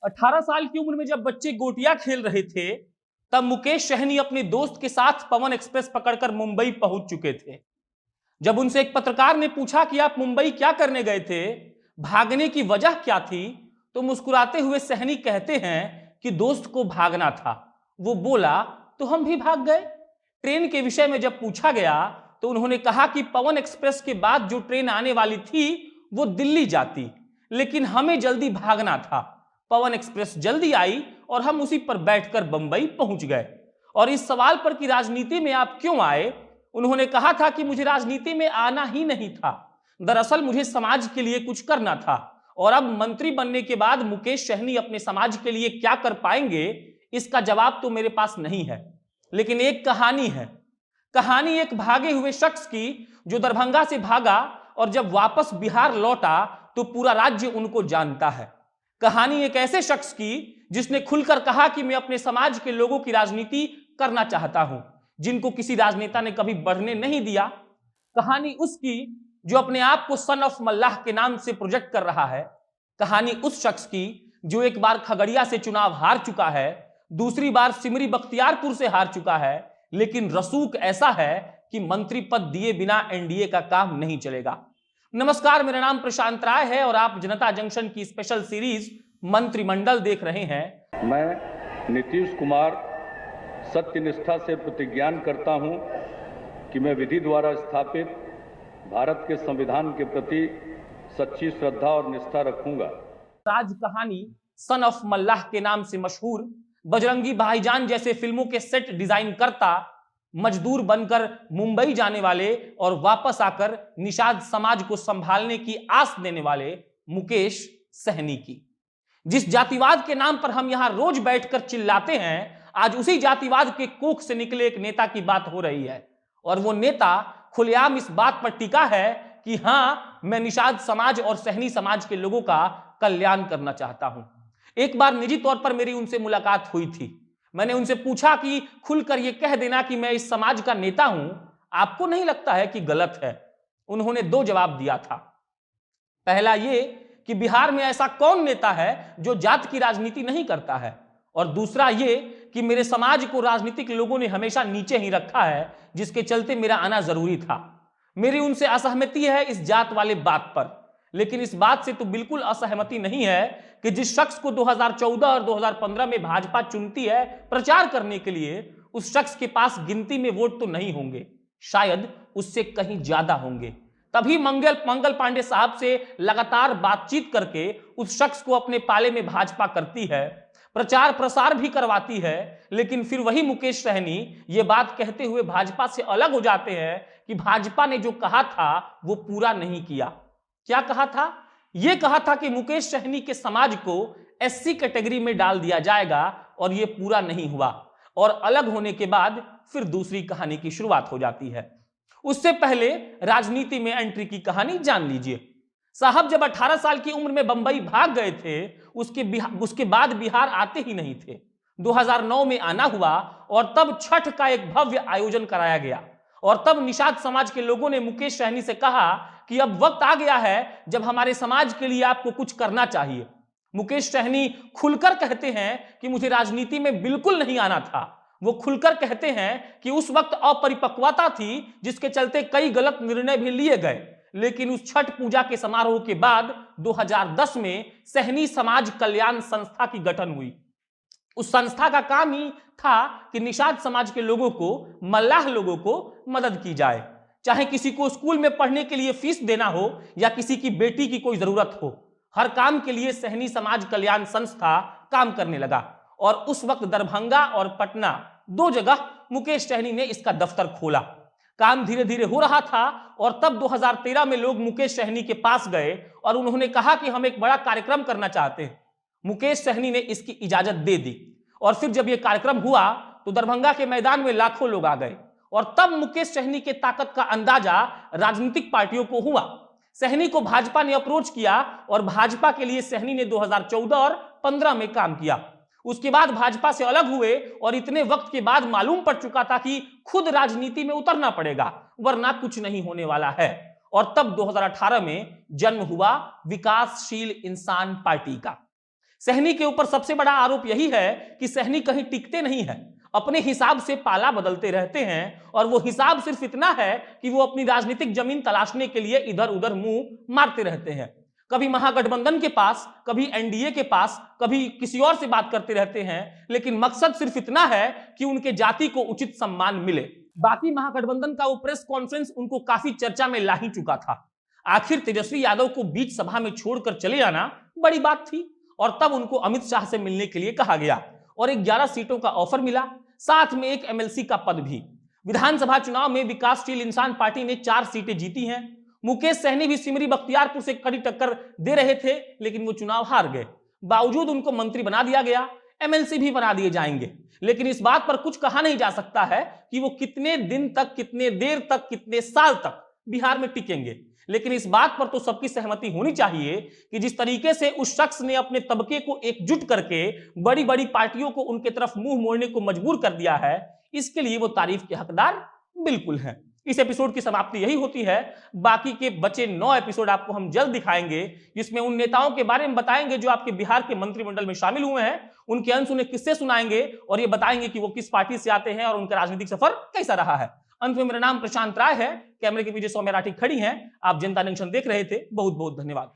18 साल की उम्र में जब बच्चे गोटियां खेल रहे थे, तब मुकेश सहनी अपने दोस्त के साथ पवन एक्सप्रेस पकड़कर मुंबई पहुंच चुके थे। जब उनसे एक पत्रकार ने पूछा कि आप मुंबई क्या करने गए थे, भागने की वजह क्या थी, तो मुस्कुराते हुए सहनी कहते हैं कि दोस्त को भागना था। वो बोला तो हम भी भाग गए। ट्रेन के विषय में जब पूछा गया तो उन्होंने कहा कि पवन एक्सप्रेस के बाद जो ट्रेन आने वाली थी वो दिल्ली जाती, लेकिन हमें जल्दी भागना था। पवन एक्सप्रेस जल्दी आई और हम उसी पर बैठकर बंबई पहुंच गए। और इस सवाल पर कि राजनीति में आप क्यों आए, उन्होंने कहा था कि मुझे राजनीति में आना ही नहीं था, दरअसल मुझे समाज के लिए कुछ करना था। और अब मंत्री बनने के बाद मुकेश सहनी अपने समाज के लिए क्या कर पाएंगे, इसका जवाब तो मेरे पास नहीं है। लेकिन एक कहानी है, कहानी एक भागे हुए शख्स की जो दरभंगा से भागा और जब वापस बिहार लौटा तो पूरा राज्य उनको जानता है। कहानी एक ऐसे शख्स की जिसने खुलकर कहा कि मैं अपने समाज के लोगों की राजनीति करना चाहता हूं, जिनको किसी राजनेता ने कभी बढ़ने नहीं दिया। कहानी उसकी जो अपने आप को सन ऑफ मल्लाह के नाम से प्रोजेक्ट कर रहा है। कहानी उस शख्स की जो एक बार खगड़िया से चुनाव हार चुका है, दूसरी बार सिमरी बख्तियारपुर से हार चुका है, लेकिन रसूख ऐसा है कि मंत्री पद दिए बिना एनडीए का काम नहीं चलेगा। नमस्कार, मेरा नाम प्रशांत राय है और आप जनता जंक्शन की स्पेशल सीरीज मंत्रिमंडल देख रहे हैं। मैं नीतीश कुमार सत्यनिष्ठा से प्रतिज्ञान करता हूं कि मैं विधि द्वारा स्थापित भारत के संविधान के प्रति सच्ची श्रद्धा और निष्ठा रखूंगा। राज कहानी सन ऑफ मल्लाह के नाम से मशहूर बजरंगी भाईजान जैसे फिल्मों के सेट डिजाइन करता, मजदूर बनकर मुंबई जाने वाले और वापस आकर निषाद समाज को संभालने की आस देने वाले मुकेश सहनी की, जिस जातिवाद के नाम पर हम यहां रोज बैठकर चिल्लाते हैं, आज उसी जातिवाद के कोख से निकले एक नेता की बात हो रही है। और वो नेता खुलेआम इस बात पर टिका है कि हां, मैं निषाद समाज और सहनी समाज के लोगों का कल्याण करना चाहता हूं। एक बार निजी तौर पर मेरी उनसे मुलाकात हुई थी। मैंने उनसे पूछा कि खुलकर यह कह देना कि मैं इस समाज का नेता हूं, आपको नहीं लगता है कि गलत है? उन्होंने दो जवाब दिया था। पहला ये कि बिहार में ऐसा कौन नेता है जो जात की राजनीति नहीं करता है, और दूसरा ये कि मेरे समाज को राजनीतिक लोगों ने हमेशा नीचे ही रखा है, जिसके चलते मेरा आना जरूरी था। मेरी उनसे असहमति है इस जात वाले बात पर, लेकिन इस बात से तो बिल्कुल असहमति नहीं है कि जिस शख्स को 2014 और 2015 में भाजपा चुनती है प्रचार करने के लिए, उस शख्स के पास गिनती में वोट तो नहीं होंगे, शायद उससे कहीं ज्यादा होंगे। तभी मंगल पांडे साहब से लगातार बातचीत करके उस शख्स को अपने पाले में भाजपा करती है, प्रचार प्रसार भी करवाती है। लेकिन फिर वही मुकेश सहनी ये बात कहते हुए भाजपा से अलग हो जाते हैं कि भाजपा ने जो कहा था वो पूरा नहीं किया। क्या कहा था? यह कहा था कि मुकेश सहनी के समाज को एससी कैटेगरी में डाल दिया जाएगा, और यह पूरा नहीं हुआ। और अलग होने के बाद फिर दूसरी कहानी की शुरुआत हो जाती है। उससे पहले राजनीति में एंट्री की कहानी जान लीजिए। साहब जब 18 साल की उम्र में बंबई भाग गए थे, उसके बाद बिहार आते ही नहीं थे। 2009 में आना हुआ और तब छठ का एक भव्य आयोजन कराया गया, और तब निषाद समाज के लोगों ने मुकेश सहनी से कहा कि अब वक्त आ गया है जब हमारे समाज के लिए आपको कुछ करना चाहिए। मुकेश सहनी खुलकर कहते हैं कि मुझे राजनीति में बिल्कुल नहीं आना था। वो खुलकर कहते हैं कि उस वक्त अपरिपक्वता थी, जिसके चलते कई गलत निर्णय भी लिए गए। लेकिन उस छठ पूजा के समारोह के बाद 2010 में सहनी समाज कल्याण संस्था की गठन हुई। उस संस्था का काम ही था कि निषाद समाज के लोगों को, मल्लाह लोगों को मदद की जाए, चाहे किसी को स्कूल में पढ़ने के लिए फीस देना हो या किसी की बेटी की कोई जरूरत हो। हर काम के लिए सहनी समाज कल्याण संस्था काम करने लगा, और उस वक्त दरभंगा और पटना दो जगह मुकेश सहनी ने इसका दफ्तर खोला। काम धीरे धीरे हो रहा था, और तब 2013 में लोग मुकेश सहनी के पास गए और उन्होंने कहा कि हम एक बड़ा कार्यक्रम करना चाहते हैं। मुकेश सहनी ने इसकी इजाजत दे दी, और फिर जब यह कार्यक्रम हुआ तो दरभंगा के मैदान में लाखों लोग आ गए, और तब मुकेश सहनी के ताकत का अंदाजा राजनीतिक पार्टियों को हुआ। सहनी को भाजपा ने अप्रोच किया, और भाजपा के लिए सहनी ने 2014 और 15 में काम किया। उसके बाद भाजपा से अलग हुए, और इतने वक्त के बाद मालूम पड़ चुका था कि खुद राजनीति में उतरना पड़ेगा, वरना कुछ नहीं होने वाला है। और तब 2018 में जन्म हुआ विकासशील इंसान पार्टी का। सहनी के ऊपर सबसे बड़ा आरोप यही है कि सहनी कहीं टिकते नहीं है, अपने हिसाब से पाला बदलते रहते हैं और वो हिसाब सिर्फ इतना है कि वो अपनी राजनीतिक जमीन तलाशने के लिए इधर उधर मुंह मारते रहते हैं। कभी महागठबंधन के पास, कभी एनडीए के पास, कभी किसी और से बात करते रहते हैं, लेकिन मकसद सिर्फ इतना है कि उनके जाति को उचित सम्मान मिले। बाकी महागठबंधन का वो प्रेस कॉन्फ्रेंस उनको काफी चर्चा में ला ही चुका था। आखिर तेजस्वी यादव को बीच सभा में छोड़कर चले आना बड़ी बात थी और तब उनको अमित शाह से मिलने के लिए कहा गया और 11 सीटों का ऑफर मिला, साथ में एक एमएलसी का पद भी। विधानसभा चुनाव में विकासशील इंसान पार्टी ने 4 सीटें जीती हैं। मुकेश सहनी भी सिमरी बख्तियारपुर से कड़ी टक्कर दे रहे थे, लेकिन वो चुनाव हार गए। बावजूद उनको मंत्री बना दिया गया, एमएलसी भी बना दिए जाएंगे, लेकिन इस बात पर कुछ कहा नहीं जा सकता है कि वो कितने दिन तक, कितने देर तक, कितने साल तक बिहार में टिकेंगे। लेकिन इस बात पर तो सबकी सहमति होनी चाहिए कि जिस तरीके से उस शख्स ने अपने तबके को एकजुट करके बड़ी बड़ी पार्टियों को उनके तरफ मुंह मोड़ने को मजबूर कर दिया है, इसके लिए वो तारीफ के हकदार बिल्कुल हैं। इस एपिसोड की समाप्ति यही होती है। बाकी के बचे 9 एपिसोड आपको हम जल्द दिखाएंगे, जिसमें उन नेताओं के बारे में बताएंगे जो आपके बिहार के मंत्रिमंडल में शामिल हुए हैं, उनके अनसुने किस्से सुनाएंगे और ये बताएंगे कि वो किस पार्टी से आते हैं और उनका राजनीतिक सफर कैसा रहा है। अंत में मेरा नाम प्रशांत राय है, कैमरे के पीछे सौम्या राठी खड़ी हैं। आप जनता जंक्शन देख रहे थे। बहुत बहुत धन्यवाद।